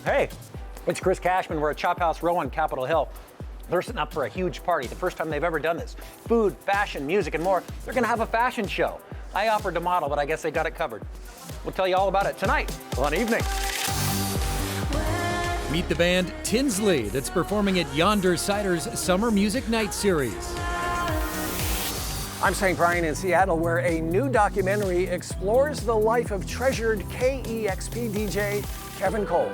Hey, it's Chris Cashman. We're at Chop House Row on Capitol Hill. They're setting up for a huge party, the first time they've ever done this. Food, fashion, music, and more. They're gonna have a fashion show. I offered to model, but I guess they got it covered. We'll tell you all about it tonight on Evening. Meet the band Tinsley that's performing at Yonder Cider's Summer Music Night Series. I'm St. Brian in Seattle, where a new documentary explores the life of treasured KEXP DJ Kevin Cole.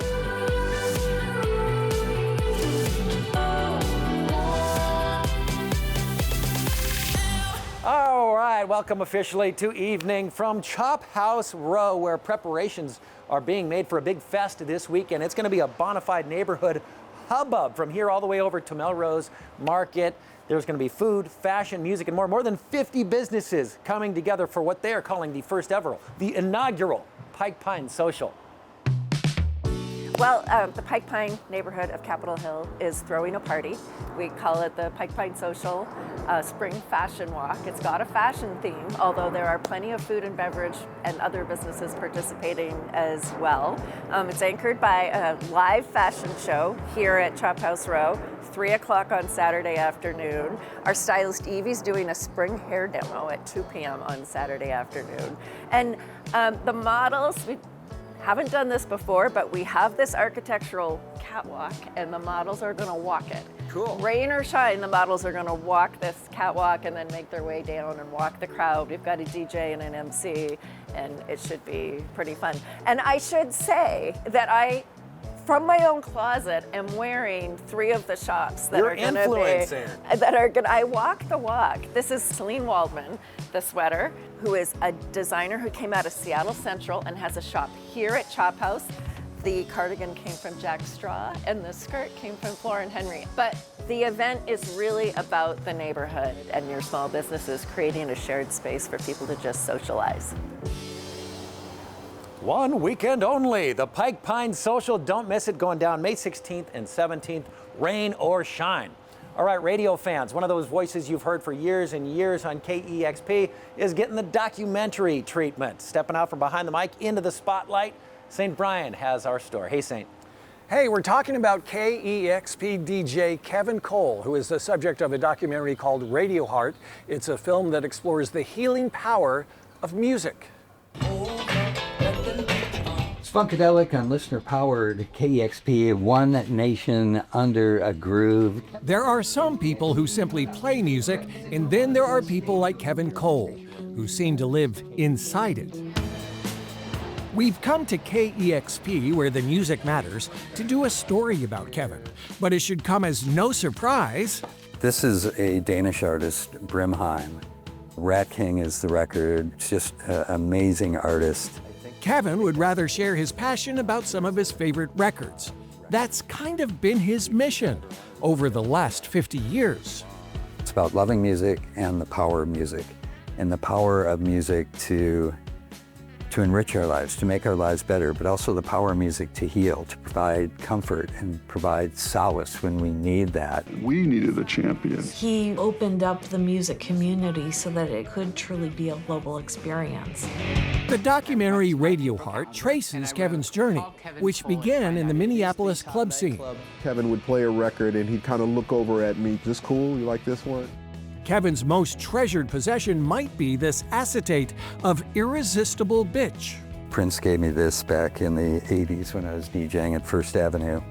All right, welcome officially to Evening from Chop House Row, where preparations are being made for a big fest this weekend. It's going to be a bona fide neighborhood hubbub from here all the way over to Melrose Market. There's going to be food, fashion, music, and more. More than 50 businesses coming together for what they are calling the first ever, the inaugural Pike Pine Social. Well, the Pike Pine neighborhood of Capitol Hill is throwing a party. We call it the Pike Pine Social Spring Fashion Walk. It's got a fashion theme, although there are plenty of food and beverage and other businesses participating as well. It's anchored by a live fashion show here at Chop House Row, 3 o'clock on Saturday afternoon. Our stylist Evie's doing a spring hair demo at 2 p.m. on Saturday afternoon. And the models, we haven't done this before, but we have this architectural catwalk and the models are gonna walk it. Cool. Rain or shine, the models are gonna walk this catwalk and then make their way down and walk the crowd. We've got a DJ and an MC, and it should be pretty fun. And I should say that I, from my own closet, am wearing 3 of the shops that are gonna be, I walk the walk. This is Celine Waldman, the sweater, who is a designer who came out of Seattle Central and has a shop here at Chop House. The cardigan came from Jack Straw and the skirt came from Florin Henry. But the event is really about the neighborhood and your small businesses, creating a shared space for people to just socialize. One weekend only, the Pike Pine Social. Don't miss it, going down May 16th and 17th, rain or shine. All right, radio fans, one of those voices you've heard for years and years on KEXP is getting the documentary treatment. Stepping out from behind the mic into the spotlight, St. Brian has our story. Hey, St. Hey, we're talking about KEXP DJ Kevin Cole, who is the subject of a documentary called Radio Heart. It's a film that explores the healing power of music. Funkadelic on listener-powered KEXP, one nation under a groove. There are some people who simply play music, and then there are people like Kevin Cole, who seem to live inside it. We've come to KEXP, where the music matters, to do a story about Kevin. But it should come as no surprise. This is a Danish artist, Brimheim. Rat King is the record, just an amazing artist. Kevin would rather share his passion about some of his favorite records. That's kind of been his mission over the last 50 years. It's about loving music and the power of music, and the power of music to enrich our lives, to make our lives better, but also the power of music to heal, to provide comfort and provide solace when we need that. We needed a champion. He opened up the music community so that it could truly be a global experience. The documentary Radio Heart traces Kevin's journey, which began in the Minneapolis club scene. Kevin would play a record and he'd kind of look over at me, "This cool? You like this one?" Kevin's most treasured possession might be this acetate of Irresistible Bitch. Prince gave me this back in the 80s when I was DJing at First Avenue.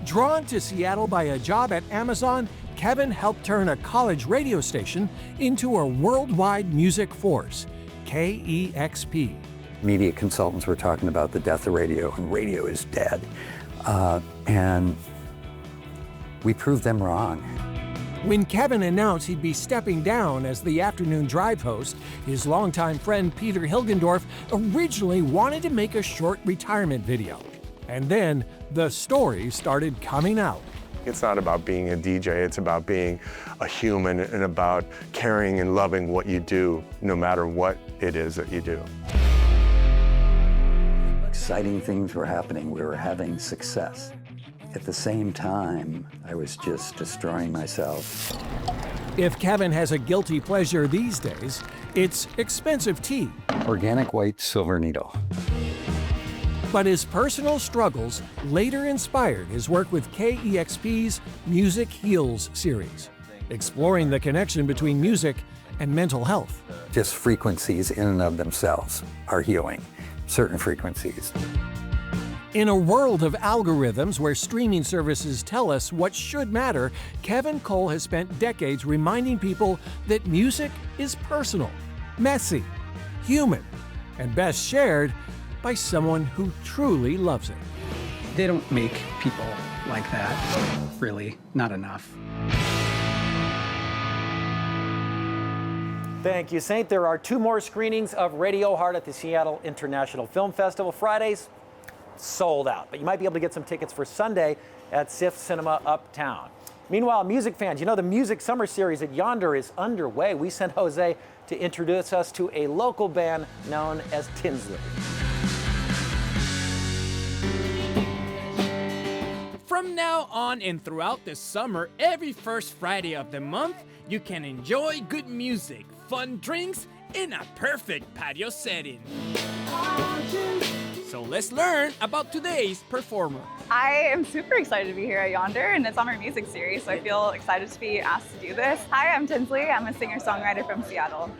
Drawn to Seattle by a job at Amazon, Kevin helped turn a college radio station into a worldwide music force, KEXP. Media consultants were talking about the death of radio, and radio is dead. And we proved them wrong. When Kevin announced he'd be stepping down as the afternoon drive host, his longtime friend Peter Hilgendorf originally wanted to make a short retirement video. And then the story started coming out. It's not about being a DJ, it's about being a human and about caring and loving what you do, no matter what it is that you do. Exciting things were happening. We were having success. At the same time, I was just destroying myself. If Kevin has a guilty pleasure these days, it's expensive tea. Organic white silver needle. But his personal struggles later inspired his work with KEXP's Music Heals series, exploring the connection between music and mental health. Just frequencies in and of themselves are healing, certain frequencies. In a world of algorithms where streaming services tell us what should matter, Kevin Cole has spent decades reminding people that music is personal, messy, human, and best shared by someone who truly loves it. They don't make people like that, really, not enough. Thank you, Saint. There are 2 more screenings of Radio Heart at the Seattle International Film Festival. Fridays, sold out, but you might be able to get some tickets for Sunday at SIF Cinema Uptown. Meanwhile, music fans, you know the Music Summer Series at Yonder is underway. We sent Jose to introduce us to a local band known as Tinsley. From now on and throughout the summer, every first Friday of the month, you can enjoy good music, fun drinks, in a perfect patio setting. So let's learn about today's performer. I am super excited to be here at Yonder in the Summer Music Series, so I feel excited to be asked to do this. Hi, I'm Tinsley. I'm a singer-songwriter from Seattle.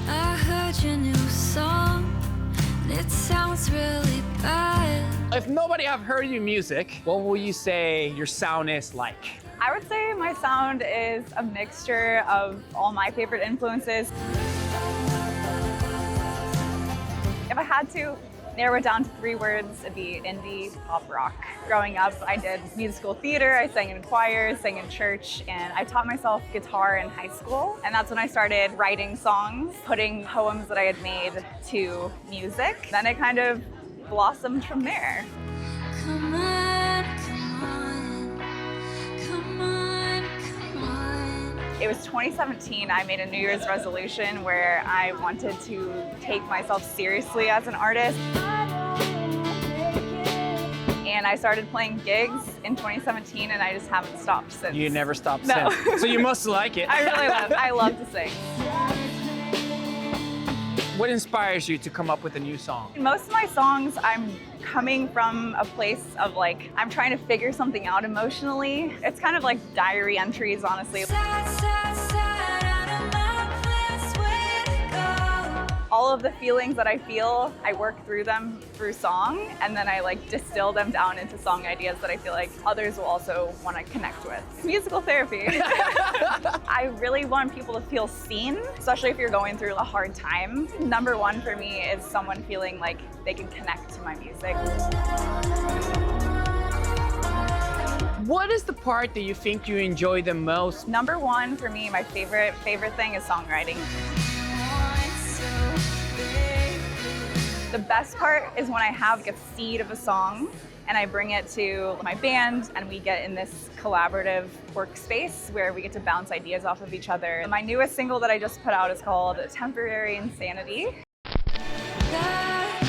I heard your new song, and it sounds really bad. If nobody have heard your music, what will you say your sound is like? I would say my sound is a mixture of all my favorite influences. If I had to narrow it down to 3 words, it'd be indie pop rock. Growing up, I did musical theater, I sang in choirs, sang in church, and I taught myself guitar in high school. And that's when I started writing songs, putting poems that I had made to music. Then it kind of blossomed from there. Come on, come on, come on, come on. It was 2017, I made a New Year's resolution where I wanted to take myself seriously as an artist. And I started playing gigs in 2017 and I just haven't stopped since. You never stopped No. since. So you must like it. I really love it. I love to sing. What inspires you to come up with a new song? Most of my songs, I'm coming from a place of like, I'm trying to figure something out emotionally. It's kind of like diary entries, honestly. All of the feelings that I feel, I work through them through song, and then I like distill them down into song ideas that I feel like others will also want to connect with. It's musical therapy. I really want people to feel seen, especially if you're going through a hard time. Number 1 for me is someone feeling like they can connect to my music. What is the part that you think you enjoy the most? Number 1 for me, my favorite thing is songwriting. The best part is when I have like a seed of a song and I bring it to my band and we get in this collaborative workspace where we get to bounce ideas off of each other. My newest single that I just put out is called Temporary Insanity. That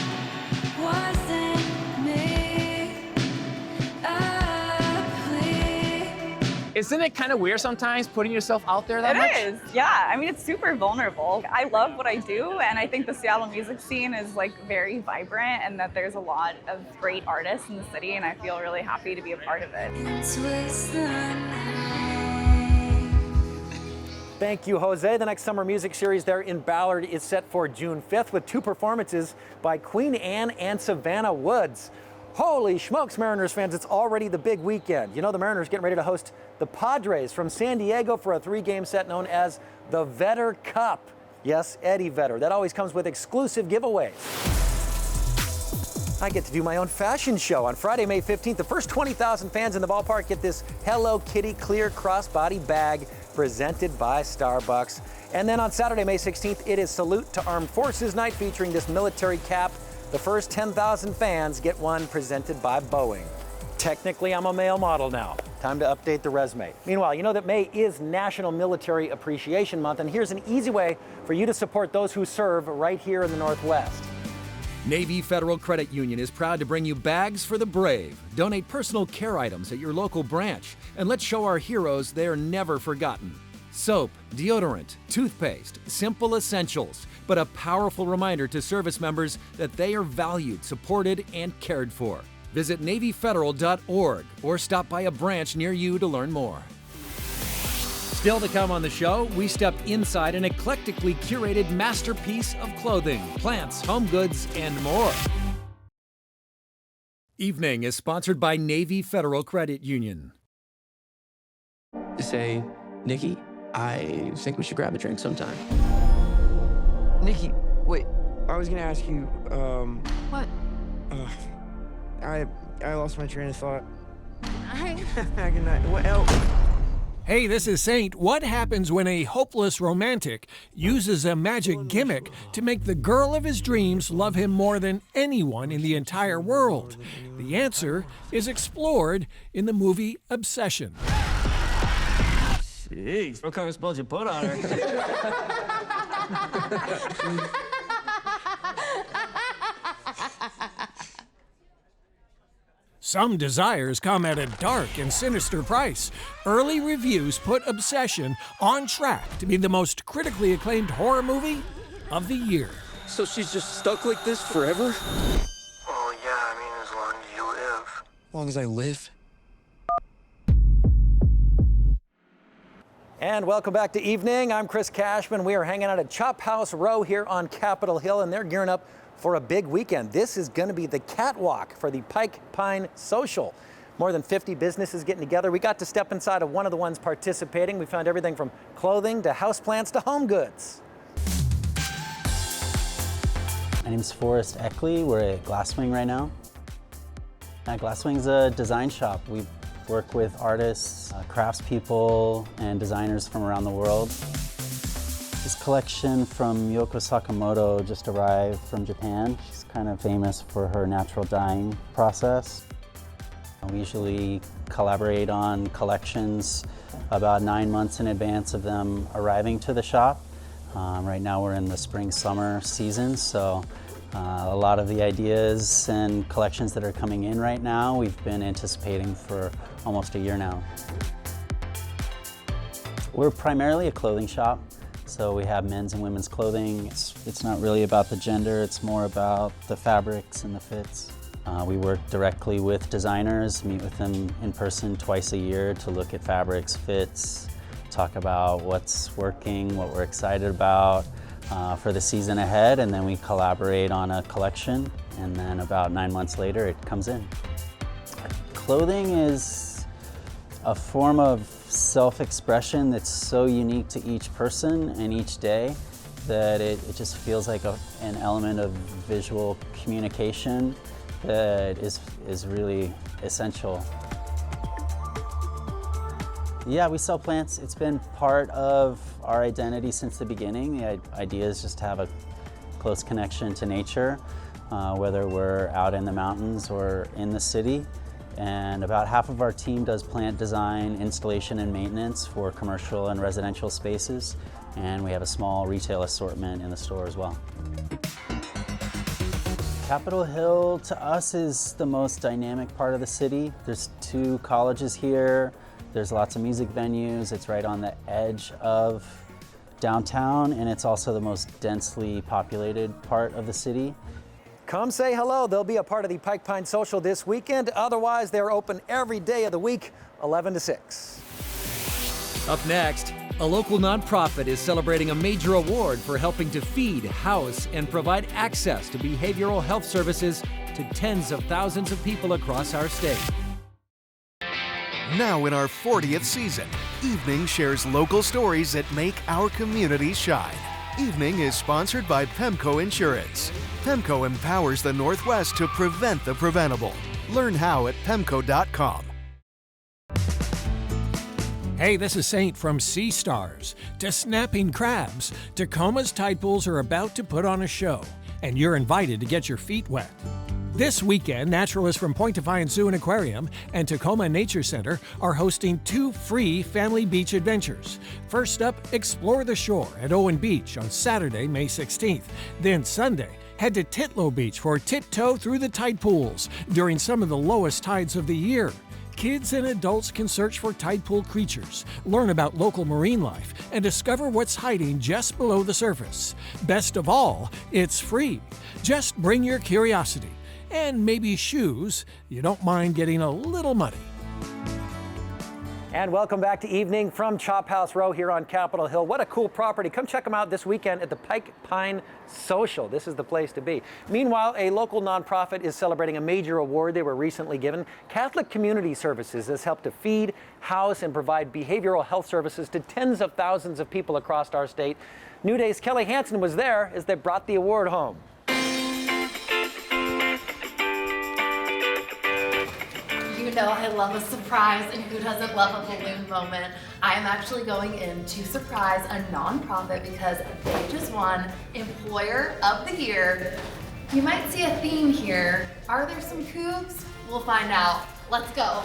wasn't me. Isn't it kind of weird sometimes putting yourself out there that much? It is, yeah. I mean, it's super vulnerable. I love what I do, and I think the Seattle music scene is like very vibrant and that there's a lot of great artists in the city, and I feel really happy to be a part of it. Thank you, Jose. The next Summer Music Series there in Ballard is set for June 5th with 2 performances by Queen Anne and Savannah Woods. Holy smokes, Mariners fans, it's already the big weekend. You know the Mariners getting ready to host the Padres from San Diego for a 3-game set known as the Vetter Cup. Yes, Eddie Vedder. That always comes with exclusive giveaways. I get to do my own fashion show on Friday, May 15th. The first 20,000 fans in the ballpark get this Hello Kitty clear crossbody bag presented by Starbucks. And then on Saturday, May 16th, it is Salute to Armed Forces Night featuring this military cap. The first 10,000 fans get one presented by Boeing. Technically, I'm a male model now. Time to update the resume. Meanwhile, you know that May is National Military Appreciation Month, and here's an easy way for you to support those who serve right here in the Northwest. Navy Federal Credit Union is proud to bring you Bags for the Brave. Donate personal care items at your local branch, and let's show our heroes they're never forgotten. Soap, deodorant, toothpaste, simple essentials, but a powerful reminder to service members that they are valued, supported, and cared for. Visit NavyFederal.org or stop by a branch near you to learn more. Still to come on the show, we step inside an eclectically curated masterpiece of clothing, plants, home goods, and more. Evening is sponsored by Navy Federal Credit Union. Say, Nikki, I think we should grab a drink sometime. Nikki, wait, I was gonna ask you, What? I lost my train of thought. Good night. What else? Hey, this is Saint. What happens when a hopeless romantic uses a magic gimmick to make the girl of his dreams love him more than anyone in the entire world? The answer is explored in the movie Obsession. Jeez, what kind of spells you put on her? Some desires come at a dark and sinister price. Early reviews put Obsession on track to be the most critically acclaimed horror movie of the year. So she's just stuck like this forever? Well, yeah, I mean, as long as you live. As long as I live? And welcome back to Evening. I'm Chris Cashman. We are hanging out at Chop House Row here on Capitol Hill, and they're gearing up for a big weekend. This is going to be the catwalk for the Pike Pine Social. More than 50 businesses getting together. We got to step inside of one of the ones participating. We found everything from clothing to houseplants to home goods. My name's Forrest Eckley. We're at Glasswing right now. Glasswing's a design shop. We work with artists, craftspeople, and designers from around the world. This collection from Yoko Sakamoto just arrived from Japan. She's kind of famous for her natural dyeing process. We usually collaborate on collections about 9 months in advance of them arriving to the shop. Right now we're in the spring-summer season, so a lot of the ideas and collections that are coming in right now, we've been anticipating for almost a year now. We're primarily a clothing shop. So we have men's and women's clothing. It's not really about the gender, it's more about the fabrics and the fits. We work directly with designers, meet with them in person twice a year to look at fabrics, fits, talk about what's working, what we're excited about for the season ahead, and then we collaborate on a collection, and then about 9 months later it comes in. Clothing is a form of self-expression that's so unique to each person and each day that it just feels like an element of visual communication that is really essential. Yeah, we sell plants. It's been part of our identity since the beginning. The idea is just to have a close connection to nature, whether we're out in the mountains or in the city. And about half of our team does plant design, installation, and maintenance for commercial and residential spaces. And we have a small retail assortment in the store as well. Capitol Hill to us is the most dynamic part of the city. There's 2 colleges here. There's lots of music venues. It's right on the edge of downtown, and it's also the most densely populated part of the city. Come say hello. They'll be a part of the Pike Pine Social this weekend. Otherwise, they're open every day of the week, 11 to 6. Up next, a local nonprofit is celebrating a major award for helping to feed, house, and provide access to behavioral health services to tens of thousands of people across our state. Now in our 40th season, Evening shares local stories that make our community shine. Evening is sponsored by Pemco Insurance. Pemco empowers the Northwest to prevent the preventable. Learn how at Pemco.com. Hey, this is Saint from Sea Stars to snapping crabs. Tacoma's tide pools are about to put on a show, and you're invited to get your feet wet. This weekend, naturalists from Point Defiance Zoo and Aquarium and Tacoma Nature Center are hosting 2 free family beach adventures. First up, explore the shore at Owen Beach on Saturday, May 16th. Then Sunday, head to Titlow Beach for tiptoe through the tide pools during some of the lowest tides of the year. Kids and adults can search for tide pool creatures, learn about local marine life, and discover what's hiding just below the surface. Best of all, it's free. Just bring your curiosity and maybe shoes. You don't mind getting a little muddy. And welcome back to Evening from Chop House Row here on Capitol Hill. What a cool property. Come check them out this weekend at the Pike Pine Social. This is the place to be. Meanwhile, a local nonprofit is celebrating a major award they were recently given. Catholic Community Services has helped to feed, house, and provide behavioral health services to tens of thousands of people across our state. New Day's Kelly Hansen was there as they brought the award home. You know I love a surprise, and who doesn't love a balloon moment? I am actually going in to surprise a nonprofit because they just won Employer of the Year. You might see a theme here. Are there some cougs? We'll find out. Let's go.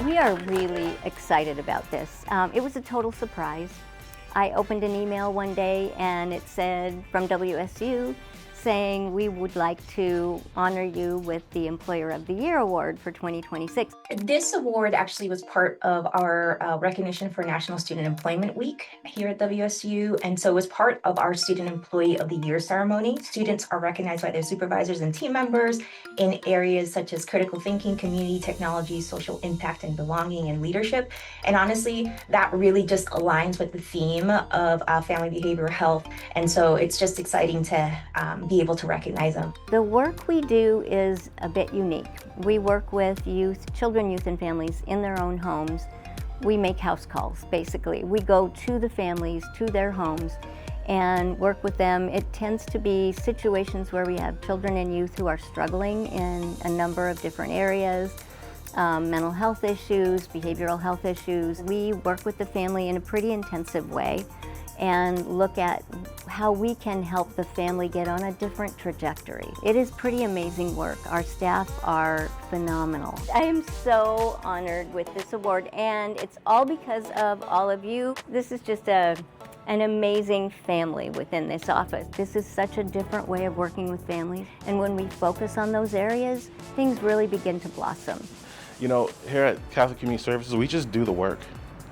We are really excited about this. It was a total surprise. I opened an email one day and it said from WSU saying we would like to honor you with the Employer of the Year Award for 2026. This award actually was part of our recognition for National Student Employment Week here at WSU, and so it was part of our Student Employee of the Year ceremony. Students are recognized by their supervisors and team members in areas such as critical thinking, community technology, social impact and belonging, and leadership. And honestly, that really just aligns with the theme of family behavioral health, and so it's just exciting to be able to recognize them. The work we do is a bit unique. We work with children, youth, and families in their own homes. We make house calls, basically. We go to the families, to their homes, and work with them. It tends to be situations where we have children and youth who are struggling in a number of different areas, mental health issues, behavioral health issues. We work with the family in a pretty intensive way and look at how we can help the family get on a different trajectory. It is pretty amazing work. Our staff are phenomenal. I am so honored with this award, and it's all because of all of you. This is just an amazing family within this office. This is such a different way of working with families, and when we focus on those areas, things really begin to blossom. You know, here at Catholic Community Services, we just do the work.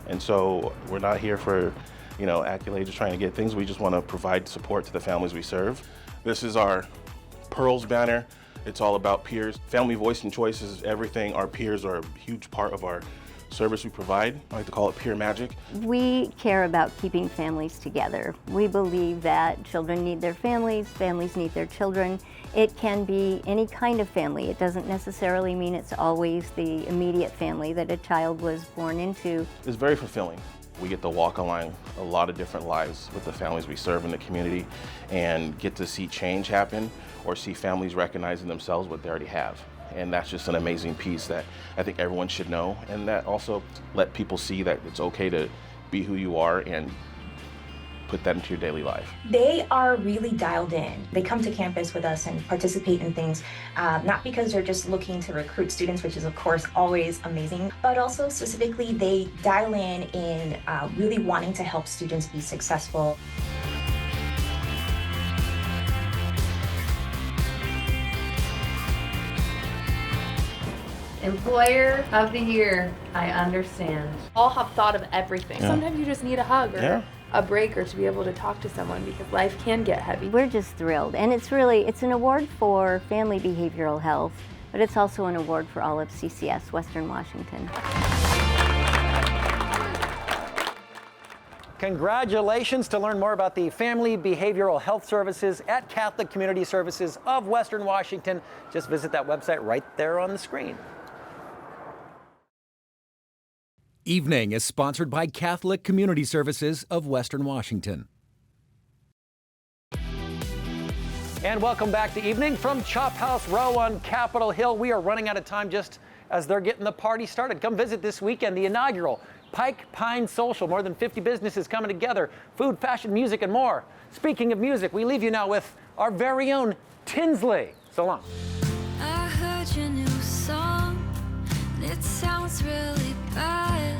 And so we're not here for accolades, trying to get things. We just want to provide support to the families we serve. This is our Pearls banner. It's all about peers. Family voice and choice is everything. Our peers are a huge part of our service we provide. I like to call it peer magic. We care about keeping families together. We believe that children need their families, families need their children. It can be any kind of family. It doesn't necessarily mean it's always the immediate family that a child was born into. It's very fulfilling. We get to walk along a lot of different lives with the families we serve in the community and get to see change happen or see families recognizing themselves what they already have. And that's just an amazing piece that I think everyone should know, and that also let people see that it's okay to be who you are and put that into your daily life. They are really dialed in. They come to campus with us and participate in things, not because they're just looking to recruit students, which is of course always amazing, but also specifically they dial in really wanting to help students be successful. Employer of the Year, I understand. All have thought of everything. Yeah. Sometimes you just need a hug or a break or to be able to talk to someone because life can get heavy. We're just thrilled, and it's an award for family behavioral health, but it's also an award for all of CCS, Western Washington. Congratulations. To learn more about the Family Behavioral Health Services at Catholic Community Services of Western Washington, just visit that website right there on the screen. Evening is sponsored by Catholic Community Services of Western Washington. And welcome back to Evening from Chop House Row on Capitol Hill. We are running out of time just as they're getting the party started. Come visit this weekend, the inaugural Pike Pine Social. More than 50 businesses coming together, food, fashion, music, and more. Speaking of music, we leave you now with our very own Tinsley. So long. I heard your new song, and it sounds really bad.